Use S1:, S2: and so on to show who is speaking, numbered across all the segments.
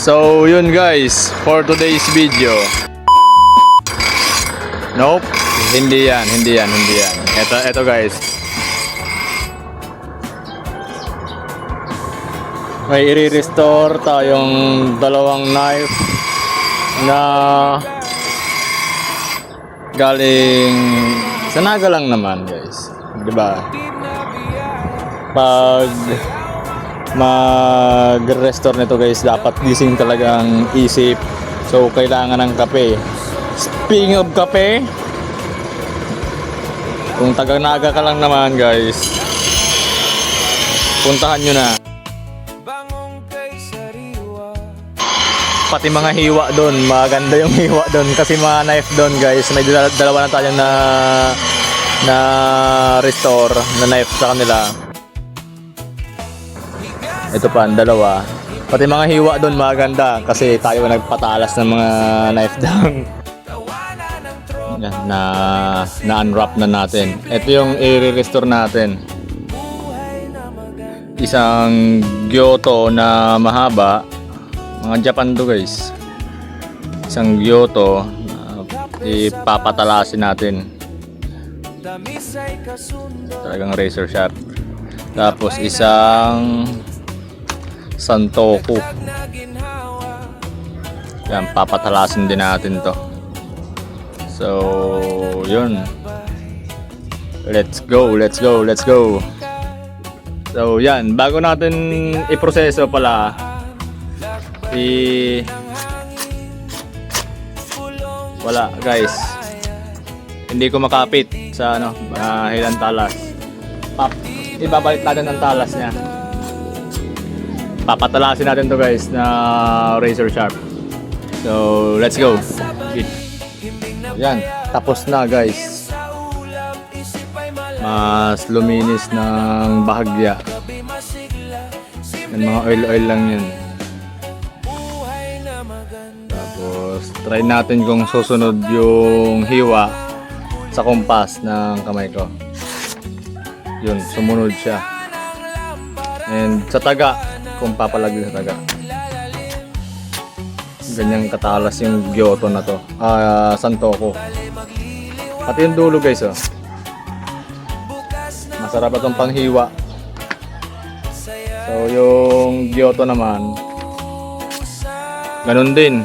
S1: So yun guys, for today's video. Nope, hindi yan. Ito guys. May i-restore tayong dalawang knife na galing sa naga lang naman guys. 'Di ba? Pag mag-restore nito guys, dapat gising talagang isip. So kailangan ng kape. Speaking of kape, kung taga-naga ka lang naman guys, puntahan nyo na. Pati mga hiwa doon, maganda yung hiwa doon kasi mga knife doon guys. May dalawa na tayo na restore na knife sa kanila. Ito pa ang dalawa. Pati mga hiwa doon maganda kasi tayo nagpatalas ng mga knife down. Yan, na-unwrap na natin. Ito yung i-restore natin. Isang Gyoto na mahaba. Mga Japan to guys. Isang Gyoto ipapatalasin natin. Talagang razor sharp. Tapos isang Santoku. Yan, papatalasin din natin to. So yun. Let's go. So yan, bago natin iproseso pala, wala guys, hindi ko makapit sa hilang talas. Ibabalik natin ang talas niya. Papatalasin natin to guys na razor sharp. So let's go. Yan, tapos na guys. Mas luminis ng bahagya. Yan, mga oil lang yun. Tapos try natin kung susunod yung hiwa sa kompas ng kamay ko. Yun, sumunod siya. And sa taga, kung papalagay sa taga, ganyang katalas yung Gyoto na to, Santoku. Pati yung dulo guys, oh. Masarap itong panghiwa. So yung Gyoto naman, ganun din.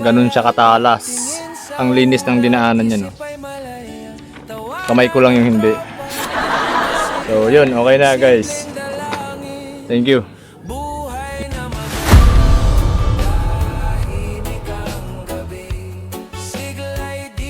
S1: Ganun siya katalas. Ang linis ng dinaanan niya, no. Kamay ko lang yung hindi. So yun, okay na guys. Thank you.